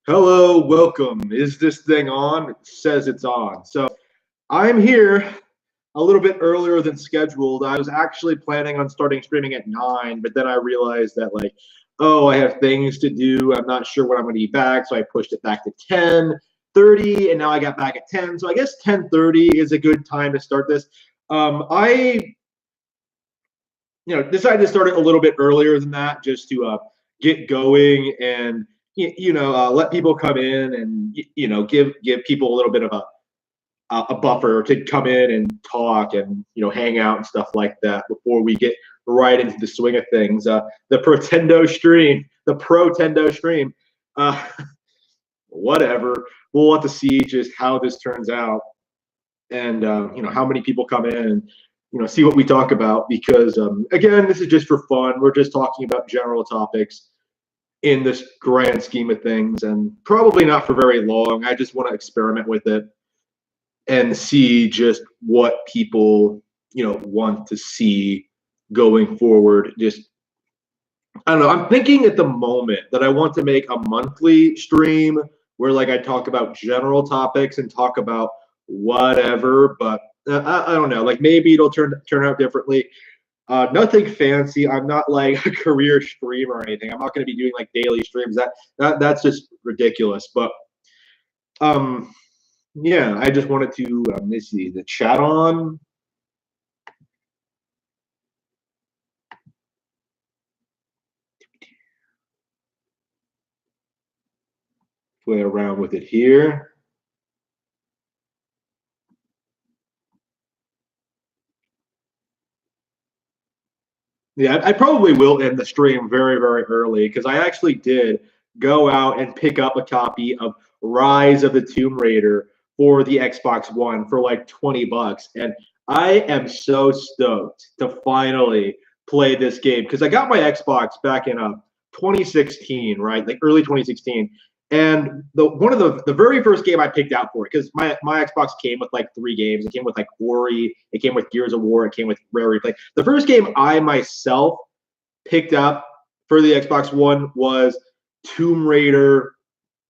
Hello, welcome. Is this thing on? It says it's on. So I'm here a little bit earlier than scheduled. I was actually planning on starting streaming at 9, but then I realized that, oh, I have things to do. I'm not sure when I'm going to be back, so I pushed it back to 10:30, and now I got back at 10. So I guess 10:30 is a good time to start this. I decided to start it a little bit earlier than that just to get going and let people come in and give people a little bit of a buffer to come in and talk and hang out and stuff like that before we get right into the swing of things. The Protendo stream. Uh, Whatever. We'll have to see just how this turns out and how many people come in and see what we talk about because again, this is just for fun. We're just talking about general topics in this grand scheme of things, and probably not for very long. I just want to experiment with it and see just what people want to see going forward. Just I don't know. I'm thinking at the moment that I want to make a monthly stream where I talk about general topics and talk about whatever, but I don't know. Like maybe it'll turn out differently. Nothing fancy. I'm not like a career streamer or anything. I'm not going to be doing like daily streams. That's just ridiculous. But um, yeah, I just wanted to let's see the chat on. Play around with it here. Yeah, I probably will end the stream very, very early because I actually did go out and pick up a copy of Rise of the Tomb Raider for the Xbox One for like $20. And I am so stoked to finally play this game because I got my Xbox back in 2016, right? Like early 2016. And one of the very first game I picked out for it, because my Xbox came with like 3 games. It came with like Ori, it came with Gears of War, it came with Rare Replay. The first game I myself picked up for the Xbox One was Tomb Raider,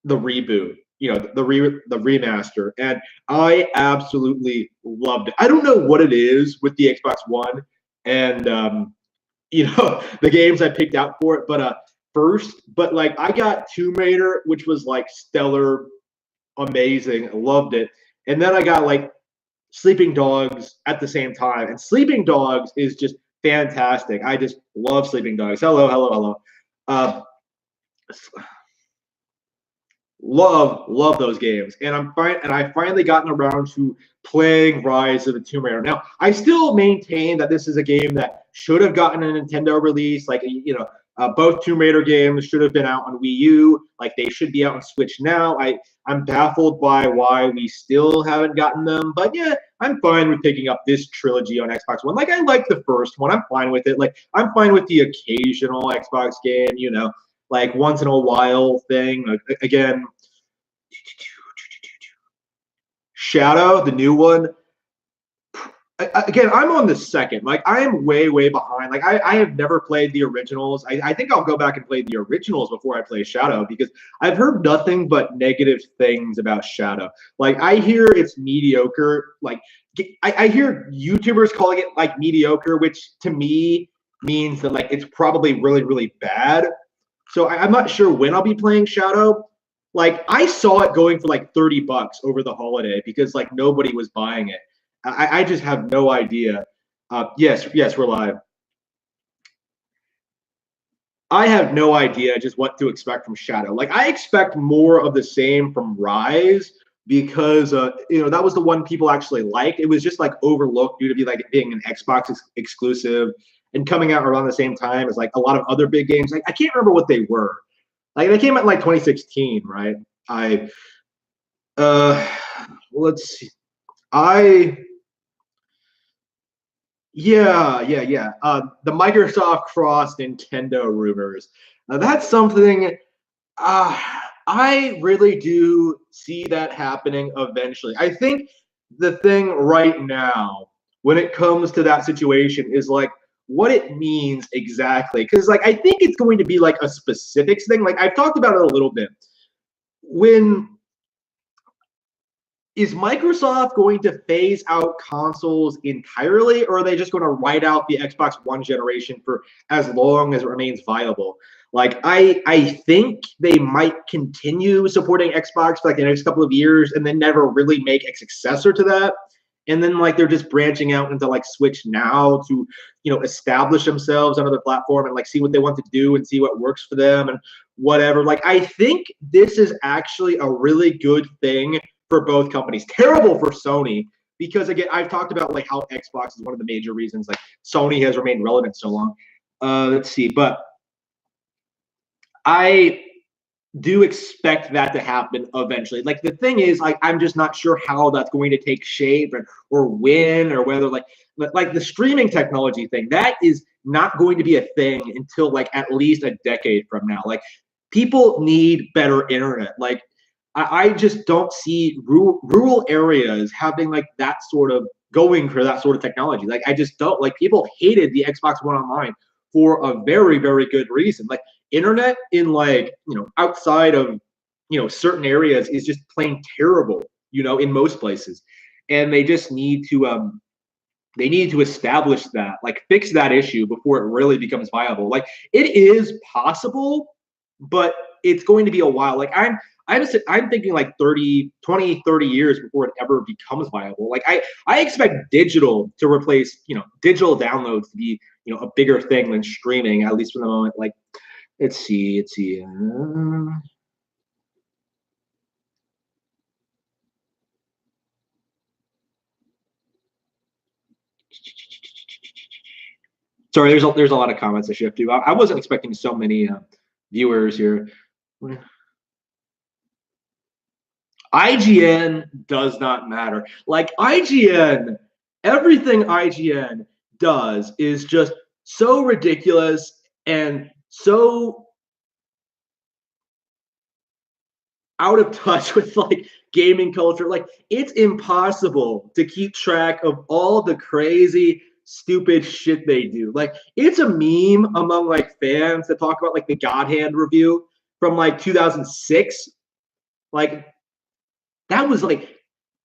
the reboot, the remaster, and I absolutely loved it. I don't know what it is with the Xbox One, and the games I picked out for it, but like I got Tomb Raider, which was like stellar, amazing, loved it, and then I got like Sleeping Dogs at the same time, and Sleeping Dogs is just fantastic. I just love Sleeping Dogs. Hello, hello, hello. Uh, love those games, and I finally gotten around to playing Rise of the Tomb Raider. Now I still maintain that this is a game that should have gotten a Nintendo release. Both Tomb Raider games should have been out on Wii U. Like they should be out on Switch now. I'm baffled by why we still haven't gotten them, but yeah, I'm fine with picking up this trilogy on Xbox One. Like I like the first one. I'm fine with it. Like I'm fine with the occasional Xbox game, like once in a while thing. Again, Shadow, the new one. Again, I'm on the second. Like I am way, way behind. Like I have never played the originals. I think I'll go back and play the originals before I play Shadow because I've heard nothing but negative things about Shadow. Like I hear it's mediocre. Like I hear YouTubers calling it like mediocre, which to me means that like it's probably really, really bad. So I'm not sure when I'll be playing Shadow. Like I saw it going for like $30 over the holiday because like nobody was buying it. I just have no idea. Yes, we're live. I have no idea just what to expect from Shadow. Like I expect more of the same from Rise because that was the one people actually liked. It was just like overlooked due to being an Xbox exclusive and coming out around the same time as like a lot of other big games. Like I can't remember what they were. Like they came out in like 2016, right? I let's see. I Yeah. The Microsoft cross Nintendo rumors. That's something I really do see that happening eventually. I think the thing right now, when it comes to that situation, is like what it means exactly. Because like I think it's going to be like a specifics thing. Like I've talked about it a little bit. when is Microsoft going to phase out consoles entirely, or are they just going to write out the Xbox One generation for as long as it remains viable? Like, I think they might continue supporting Xbox for like the next couple of years and then never really make a successor to that. And then like they're just branching out into like Switch now to, establish themselves on another platform and like see what they want to do and see what works for them and whatever. Like, I think this is actually a really good thing for both companies. Terrible for Sony because again, I've talked about like how Xbox is one of the major reasons like Sony has remained relevant so long. Let's see, but I do expect that to happen eventually. Like the thing is, like I'm just not sure how that's going to take shape or when or whether like the streaming technology thing that is not going to be a thing until like at least a decade from now. Like people need better internet. Like I just don't see rural areas having like that sort of going for that sort of technology. Like I just don't like people hated the Xbox One Online for a very, very good reason. Like internet in like, outside of, certain areas is just plain terrible, in most places. And they need to establish that, like fix that issue before it really becomes viable. Like it is possible, but it's going to be a while. Like I'm thinking like 30 years before it ever becomes viable. Like I expect digital to replace, digital downloads to be, a bigger thing than streaming, at least for the moment. Like, let's see. Sorry, there's a lot of comments I should have to. I wasn't expecting so many viewers here. IGN does not matter. Like IGN, everything IGN does is just so ridiculous and so out of touch with like gaming culture. Like it's impossible to keep track of all the crazy stupid shit they do. Like it's a meme among like fans that talk about like the God Hand review from like 2006. Like that was like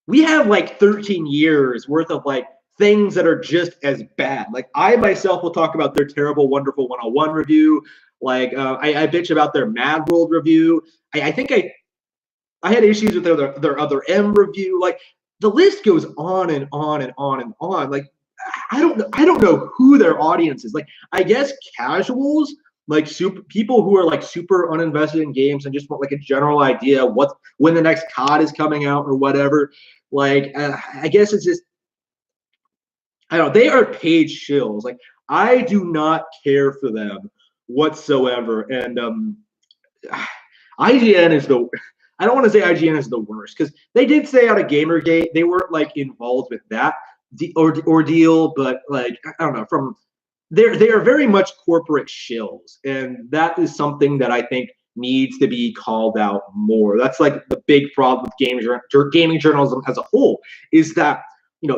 we have like 13 years worth of like things that are just as bad. Like I myself will talk about their terrible, wonderful 101 review. Like I bitch about their Mad World review. I think I had issues with their other M review. Like the list goes on and on and on and on. Like I don't know who their audience is. Like I guess casuals, like super people who are like super uninvested in games and just want like a general idea what when the next COD is coming out or whatever. Like I guess it's just I don't know. They are paid shills. Like I do not care for them whatsoever. And IGN is the I don't want to say IGN is the worst because they did say out of Gamergate they weren't like involved with that ordeal, but like I don't know from they are very much corporate shills, and that is something that I think needs to be called out more. That's like the big problem with gaming journalism as a whole is that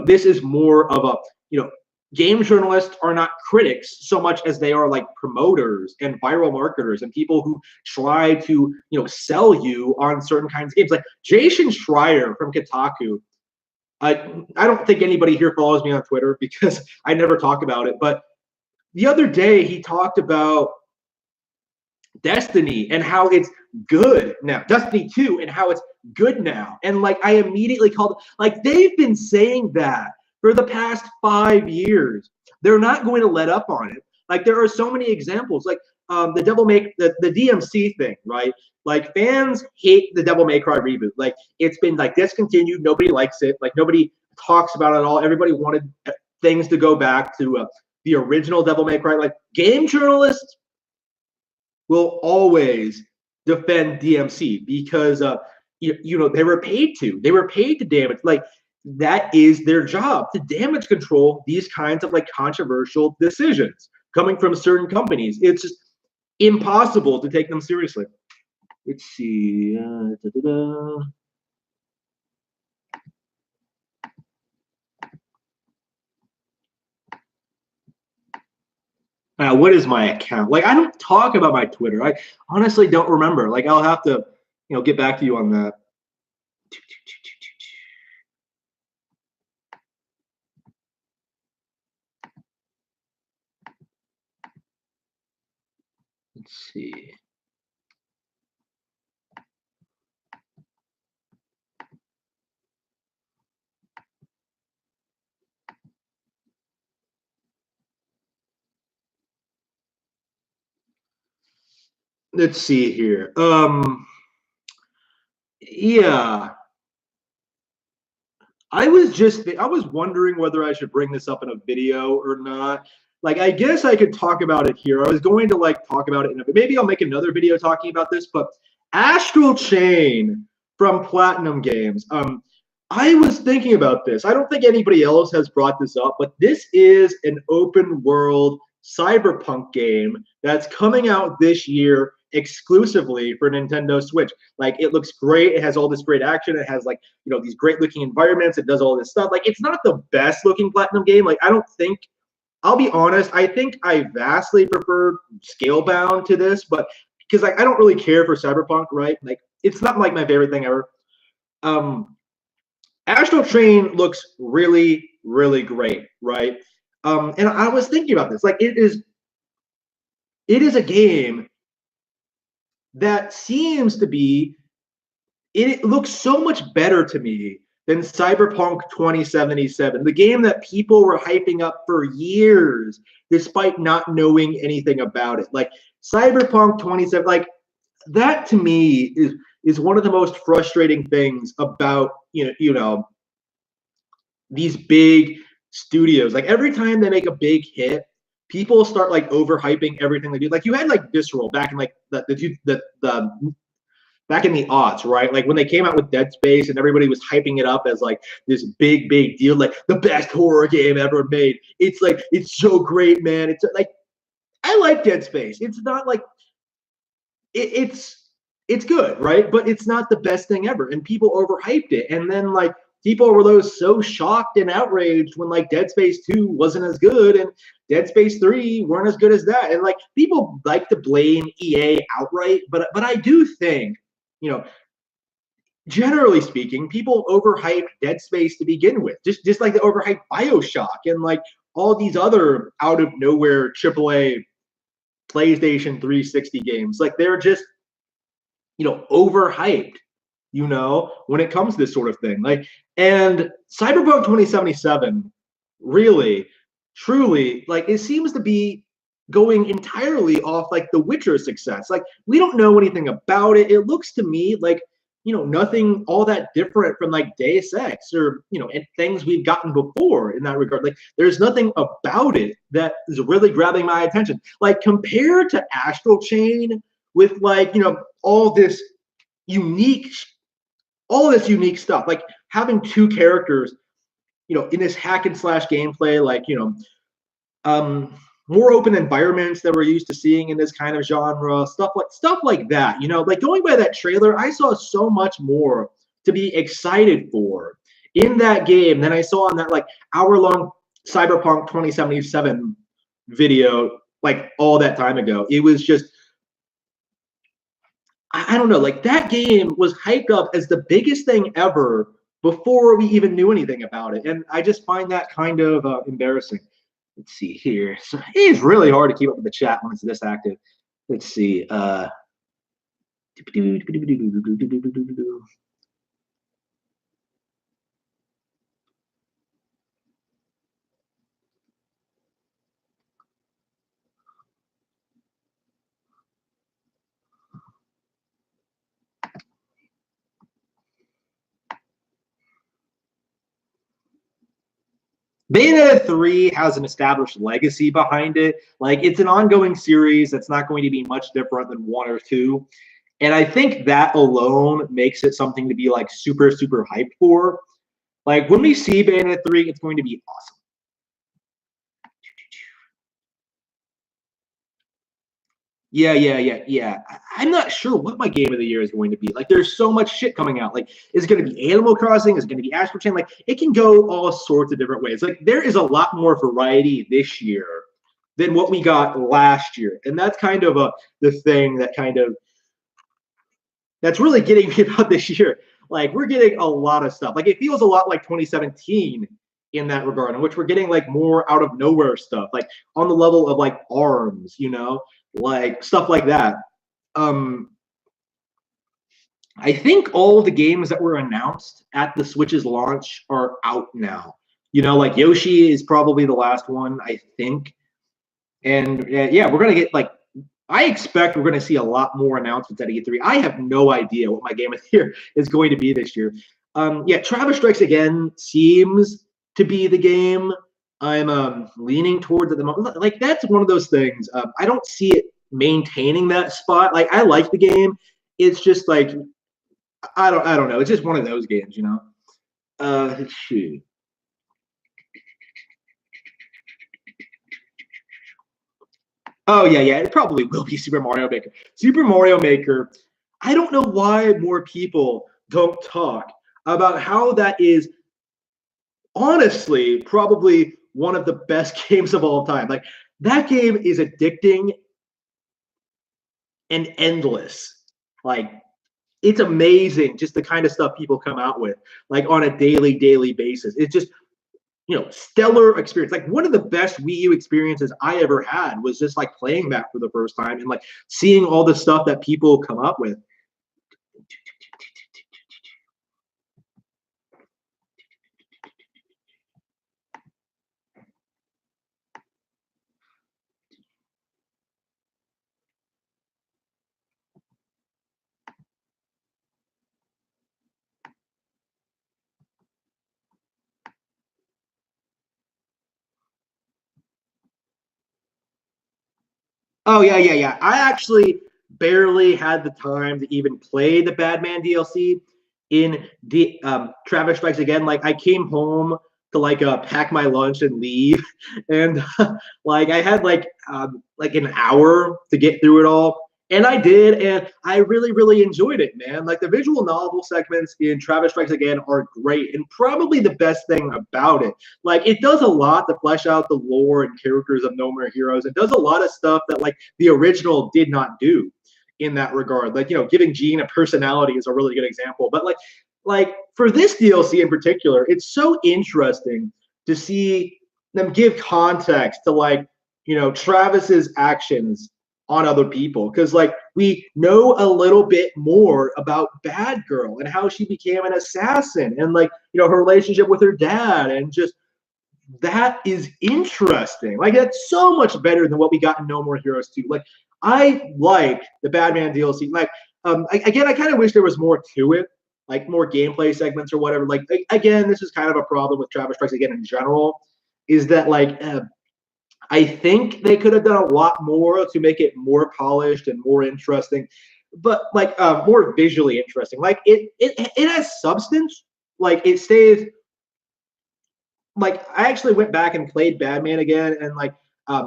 this is more of a game journalists are not critics so much as they are like promoters and viral marketers and people who try to sell you on certain kinds of games. Like Jason Schreier from Kotaku. I don't think anybody here follows me on Twitter because I never talk about it. But the other day he talked about Destiny and how it's good now. Destiny 2 and how it's good now. And like I immediately called like they've been saying that for the past 5 years. They're not going to let up on it. Like there are so many examples. Like the DMC thing, right? Like fans hate the Devil May Cry reboot. Like it's been like discontinued. Nobody likes it. Like nobody talks about it at all. Everybody wanted things to go back to the original Devil May Cry. Like game journalists will always defend DMC because they were paid to. They were paid to damage. Like that is their job to damage control these kinds of like controversial decisions coming from certain companies. It's just impossible to take them seriously. Let's see. What is my account? Like, I don't talk about my Twitter. I honestly don't remember. Like, I'll have to, get back to you on that. Let's see. Let's see here. Yeah. I was wondering whether I should bring this up in a video or not. Like, I guess I could talk about it here. I was going to like talk about it maybe I'll make another video talking about this, but Astral Chain from Platinum Games. I was thinking about this. I don't think anybody else has brought this up, but this is an open world cyberpunk game that's coming out this year exclusively for Nintendo Switch. Like, it looks great. It has all this great action. It has like, these great looking environments. It does all this stuff. Like, it's not the best looking Platinum game. Like, I don't think, I'll be honest, I think I vastly prefer Scalebound to this, but because I don't really care for Cyberpunk, right? Like, it's not like my favorite thing ever. Astral Chain looks really, really great, right? And I was thinking about this. Like, it is a game that seems to be, it looks so much better to me than Cyberpunk 2077, the game that people were hyping up for years despite not knowing anything about it. Like, Cyberpunk 27, like, that to me is one of the most frustrating things about these big studios. Like, every time they make a big hit, people start like overhyping everything they do. Like, you had like Visceral back in like the back in the aughts, right? Like, when they came out with Dead Space and everybody was hyping it up as like this big deal, like the best horror game ever made. It's like, it's so great, man. It's like, I like Dead Space. It's not like it's good, right? But it's not the best thing ever, and people overhyped it. And then like people were so shocked and outraged when like Dead Space 2 wasn't as good and Dead Space 3 weren't as good as that. And like, people like to blame EA outright, but I do think, generally speaking, people overhyped Dead Space to begin with, just like they overhyped BioShock and like all these other out of nowhere AAA PlayStation 360 games. Like, they're just overhyped, when it comes to this sort of thing. Like, and Cyberpunk 2077 really, truly, like, it seems to be going entirely off like The Witcher success. Like, we don't know anything about it. It looks to me like, nothing all that different from like Deus Ex or, and things we've gotten before in that regard. Like, there's nothing about it that is really grabbing my attention. Like, compared to Astral Chain with like, all this unique stuff, like having two characters, in this hack and slash gameplay, like, more open environments that we're used to seeing in this kind of genre, stuff like that. Like, going by that trailer, I saw so much more to be excited for in that game than I saw on that like hour-long Cyberpunk 2077 video like all that time ago. It was just, I don't know, like, that game was hyped up as the biggest thing ever before we even knew anything about it. And I just find that kind of embarrassing. Let's see here. So it's really hard to keep up with the chat when it's this active. Let's see. Bayonetta 3 has an established legacy behind it. Like, it's an ongoing series that's not going to be much different than 1 or 2. And I think that alone makes it something to be like super, super hyped for. Like, when we see Bayonetta 3, it's going to be awesome. Yeah. I'm not sure what my game of the year is going to be. Like, there's so much shit coming out. Like, is it going to be Animal Crossing? Is it going to be Astral Chain? Like, it can go all sorts of different ways. Like, there is a lot more variety this year than what we got last year. And that's kind of the thing that kind of that's really getting me about this year. Like we're getting a lot of stuff. Like it feels a lot like 2017 in that regard, in which we're getting like more out of nowhere stuff, like on the level of like arms, like stuff like that. Um, I think all the games that were announced at the Switch's launch are out now. Like Yoshi is probably the last one, I think. And yeah, we're gonna get like I expect we're going to see a lot more announcements at E3. I have no idea what my game of the year is going to be this year. Yeah, Travis Strikes Again seems to be the game I'm leaning towards at the moment. Like that's one of those things. I don't see it maintaining that spot. Like I like the game. It's just like I don't know. It's just one of those games. Shoot. Oh yeah. It probably will be Super Mario Maker. Super Mario Maker. I don't know why more people don't talk about how that is honestly probably one of the best games of all time. Like that game is addicting and endless. Like it's amazing just the kind of stuff people come out with like on a daily basis. It's just stellar experience. Like one of the best Wii U experiences I ever had was just like playing that for the first time and like seeing all the stuff that people come up with. Oh yeah. I actually barely had the time to even play the Batman DLC in the Travis Strikes Again. Like I came home to like pack my lunch and leave, and like I had like an hour to get through it all, and I did, and I really enjoyed it, man. Like the visual novel segments in Travis Strikes Again are great, and probably the best thing about it. Like it does a lot to flesh out the lore and characters of No More Heroes. It does a lot of stuff that like the original did not do in that regard. Like giving Gene a personality is a really good example. But like for this DLC in particular, it's so interesting to see them give context to like Travis's actions on other people, because like we know a little bit more about Bad Girl and how she became an assassin, and like her relationship with her dad, and just that is interesting. Like that's so much better than what we got in No More Heroes 2. Like I like the Batman DLC. Like again, I kind of wish there was more to it, like more gameplay segments or whatever. Like again, this is kind of a problem with Travis Strikes Again in general, is that like I think they could have done a lot more to make it more polished and more interesting, but like more visually interesting. Like it has substance. Like it stays. Like I actually went back and played Batman again, and like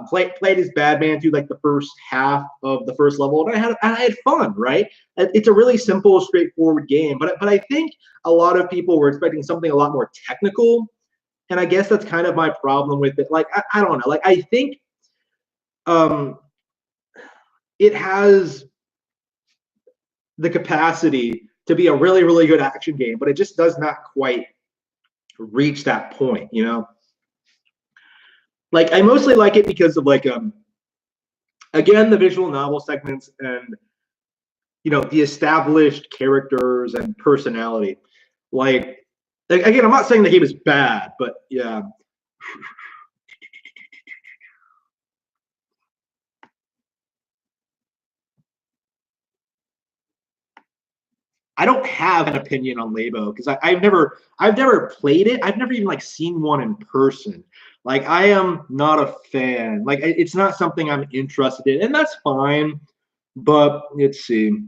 played as Batman through like the first half of the first level, and I had fun. Right? It's a really simple, straightforward game, but I think a lot of people were expecting something a lot more technical, and I guess that's kind of my problem with it. Like I don't know. Like I think um, it has the capacity to be a really good action game, but it just does not quite reach that point. Like I mostly like it because of like again the visual novel segments and the established characters and personality. Like again, I'm not saying the game is bad, but yeah. I don't have an opinion on Labo because I've never played it. I've never even like seen one in person. Like I am not a fan. Like it's not something I'm interested in, and that's fine. But let's see.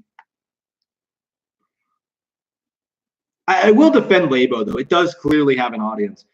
I will defend Labo though. It does clearly have an audience.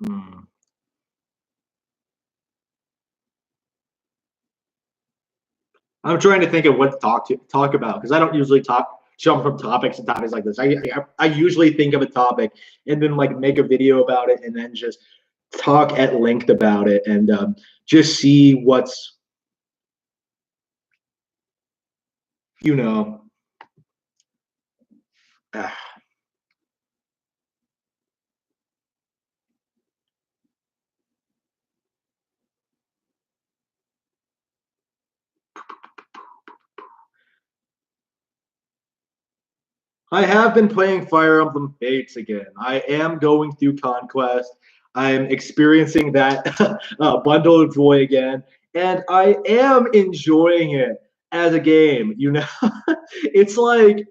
Hmm. I'm trying to think of what to talk about because I don't usually jump from topics to topics like this. I usually think of a topic and then like make a video about it and then just talk at length about it and just see what's you know. ah, I have been playing Fire Emblem Fates again. I am going through Conquest. I'm experiencing that bundle of joy again, and I am enjoying it as a game. It's like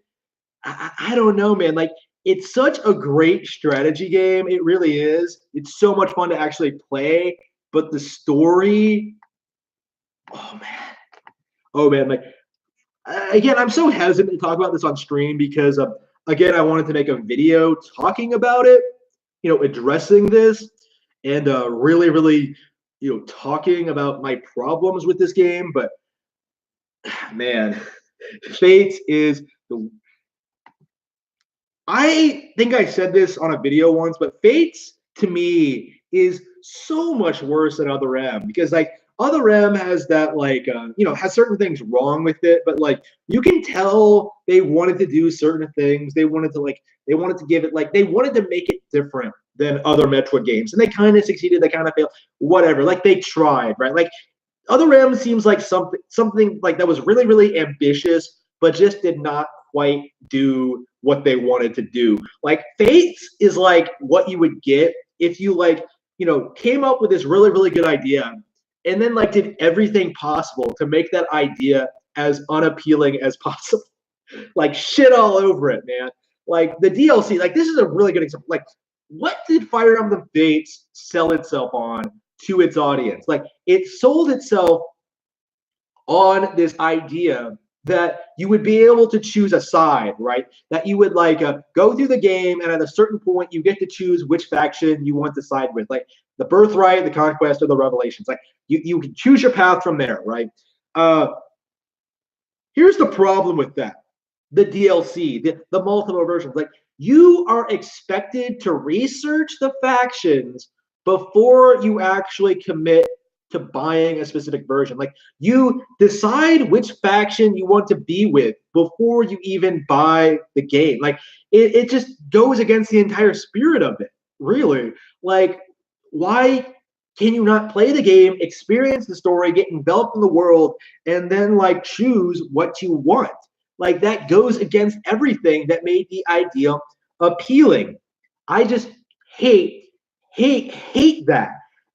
I don't know, man. Like it's such a great strategy game. It really is. It's so much fun to actually play, but the story, oh man, oh man, like again, I'm so hesitant to talk about this on stream because again, I wanted to make a video talking about it, addressing this and really, talking about my problems with this game. But man, Fate is the. I think I said this on a video once, but Fates to me is so much worse than Other M because like Other M has that like has certain things wrong with it, but like you can tell they wanted to do certain things. They wanted to give it like they wanted to make it different than other Metroid games, and they kind of succeeded. They kind of failed. Whatever. Like they tried, right? Like Other M seems like something like that was really ambitious, but just did not quite do what they wanted to do. Like Fates is like what you would get if you like came up with this really good idea and then like did everything possible to make that idea as unappealing as possible. Like shit all over it, man. Like the DLC, like this is a really good example. Like what did Fire Emblem Fates sell itself on to its audience? Like it sold itself on this idea that you would be able to choose a side, right? That you would like go through the game, and at a certain point, you get to choose which faction you want to side with, like the Birthright, the Conquest, or the Revelations. Like you can choose your path from there, right? Uh, Here's the problem with that: the DLC, the multiple versions. Like you are expected to research the factions before you actually commit to buying a specific version. Like you decide which faction you want to be with before you even buy the game. Like it just goes against the entire spirit of it, really. Like, why can you not play the game, experience the story, get enveloped in the world, and then like choose what you want? Like that goes against everything that made the idea appealing. I just hate, hate that.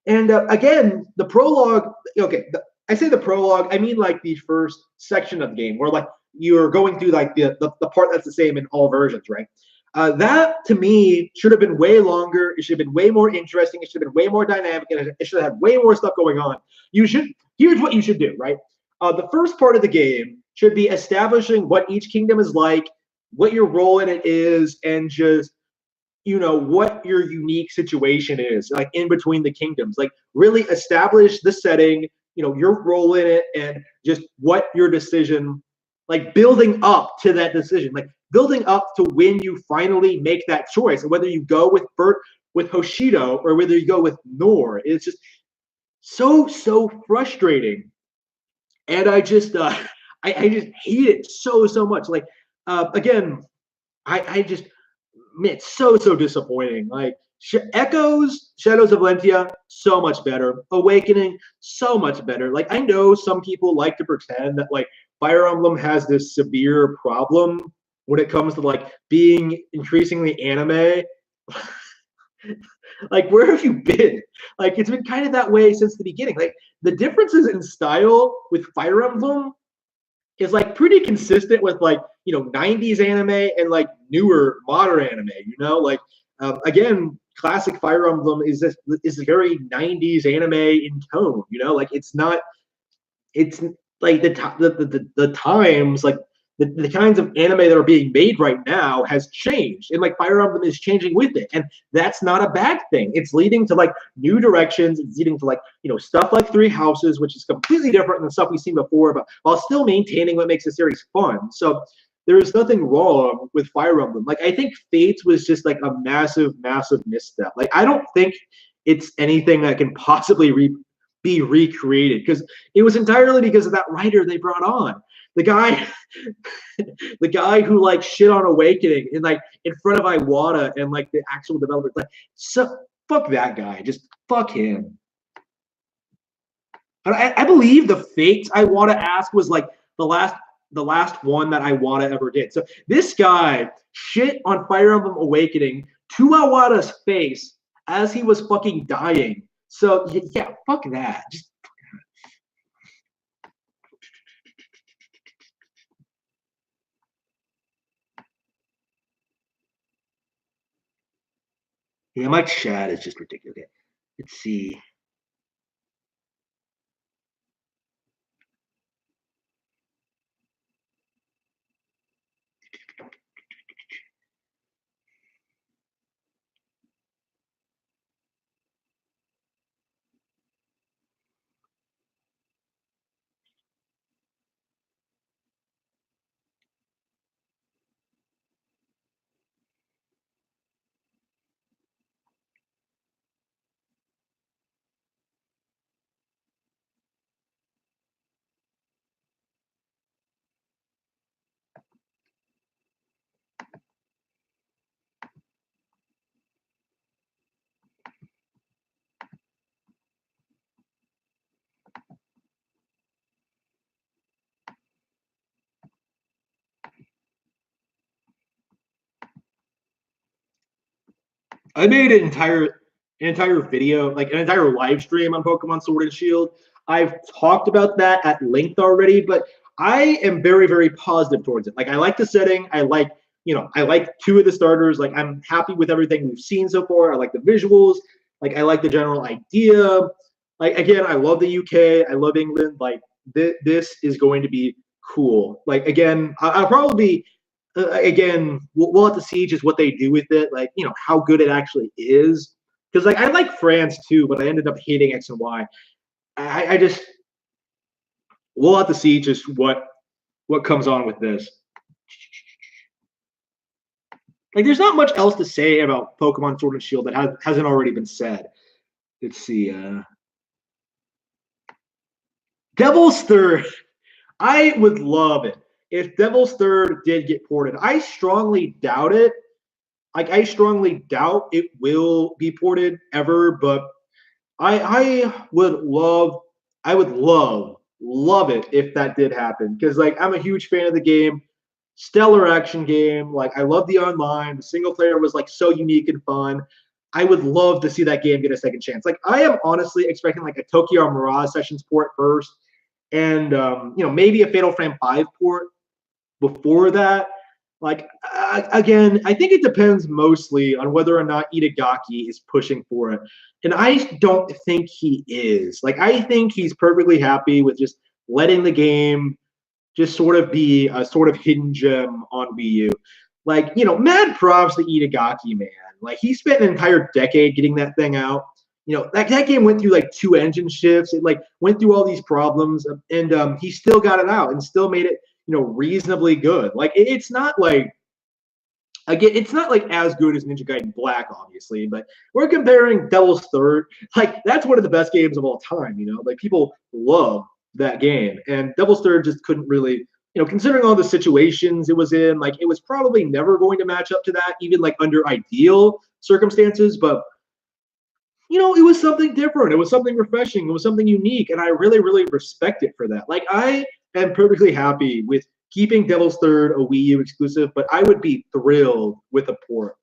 And again, the prologue. Okay, I say the prologue. I mean like the first section of the game, where like you're going through like the part that's the same in all versions, right? That to me should have been way longer. It should have been way more interesting. It should have been way more dynamic. And it should have had way more stuff going on. You should. Here's what you should do, right? The first part of the game should be establishing what each kingdom is like, what your role in it is, and just what your unique situation is like in between the kingdoms. Like really establish the setting, your role in it, and just what your decision, like building up to that decision, like building up to when you finally make that choice, and whether you go with Bert with Hoshido or whether you go with Nor. It's just so frustrating, and I just I just hate it so much. Like again, I just man, it's so disappointing. Like Echoes, Shadows of Valentia, so much better. Awakening, so much better. Like I know some people like to pretend that like Fire Emblem has this severe problem when it comes to like being increasingly anime. Like where have you been? Like it's been kind of that way since the beginning. Like the differences in style with Fire Emblem is like pretty consistent with like 90s anime and like newer modern anime. Like again, classic Fire Emblem is very 90s anime in tone. Like it's not. It's like the times like the kinds of anime that are being made right now has changed, and like Fire Emblem is changing with it, and that's not a bad thing. It's leading to like new directions. It's leading to like stuff like Three Houses, which is completely different than stuff we've seen before, but while still maintaining what makes the series fun. So there is nothing wrong with Fire Emblem. Like I think Fates was just like a massive, massive misstep. Like I don't think it's anything that can possibly be recreated because it was entirely because of that writer they brought on. The guy, the guy who like shit on Awakening in like in front of Iwata and like the actual developer. Like, so fuck that guy. Just fuck him. I believe the Fates Iwata ask was like the last one that Iwata ever did. So this guy shit on Fire Emblem Awakening to Iwata's face as he was fucking dying. So yeah, fuck that. Just yeah, my chat is just ridiculous. Okay, let's see. I made an entire video, like an entire live stream on Pokemon Sword and Shield. I've talked about that at length already, but I am very, very positive towards it. Like I like the setting. I like, I like two of the starters. Like I'm happy with everything we've seen so far. I like the visuals. Like I like the general idea. Like again, I love the UK. I love England. Like this is going to be cool. Like again, I'll probably again, we'll have to see just what they do with it, like how good it actually is. Because like I like France too, but I ended up hating X and Y. I just we'll have to see just what comes on with this. Like, there's not much else to say about Pokemon Sword and Shield that hasn't already been said. Let's see. Devil's Third. I would love it if Devil's Third did get ported. I strongly doubt it. Like I strongly doubt it will be ported ever, but I would love it if that did happen because like I'm a huge fan of the game, stellar action game. Like I love the online. The single player was like so unique and fun. I would love to see that game get a second chance. Like I am honestly expecting like a Tokyo Mirage Sessions port first, and maybe a Fatal Frame 5 port before that. Like again, I think it depends mostly on whether or not Itagaki is pushing for it, and I don't think he is. Like I think he's perfectly happy with just letting the game just sort of be a sort of hidden gem on Wii U. Like mad props to Itagaki, man. Like he spent an entire decade getting that thing out. That game went through like 2 engine shifts. It like went through all these problems, and he still got it out and still made it reasonably good. Like it's not like again, it's not like as good as Ninja Gaiden Black, obviously, but we're comparing Devil's Third. Like that's one of the best games of all time. Like people love that game, and Devil's Third just couldn't really, considering all the situations it was in, like it was probably never going to match up to that, even like under ideal circumstances. But it was something different. It was something refreshing. It was something unique, and I really, really respect it for that. Like I am perfectly happy with keeping Devil's Third a Wii U exclusive, but I would be thrilled with a port.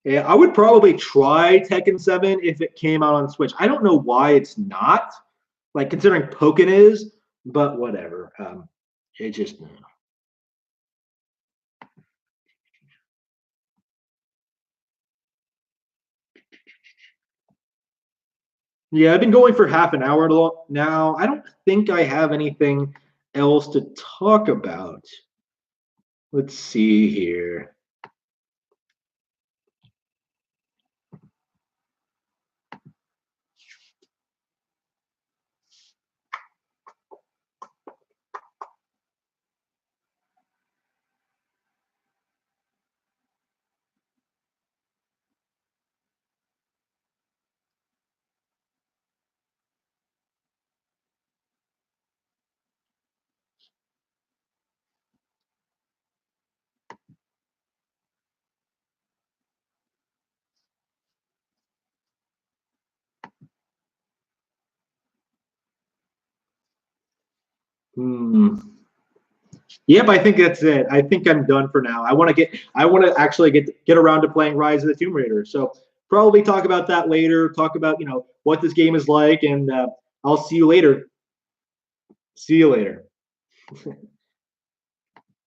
Yeah, I would probably try Tekken 7 if it came out on Switch. I don't know why it's not. Like considering Pokken is, but whatever. It just yeah, I've been going for half an hour now. I don't think I have anything else to talk about. Let's see here. Hmm. Yep, I think that's it. I think I'm done for now. I want to actually get around to playing Rise of the Tomb Raider. So probably talk about that later. Talk about what this game is like, and I'll see you later. See you later.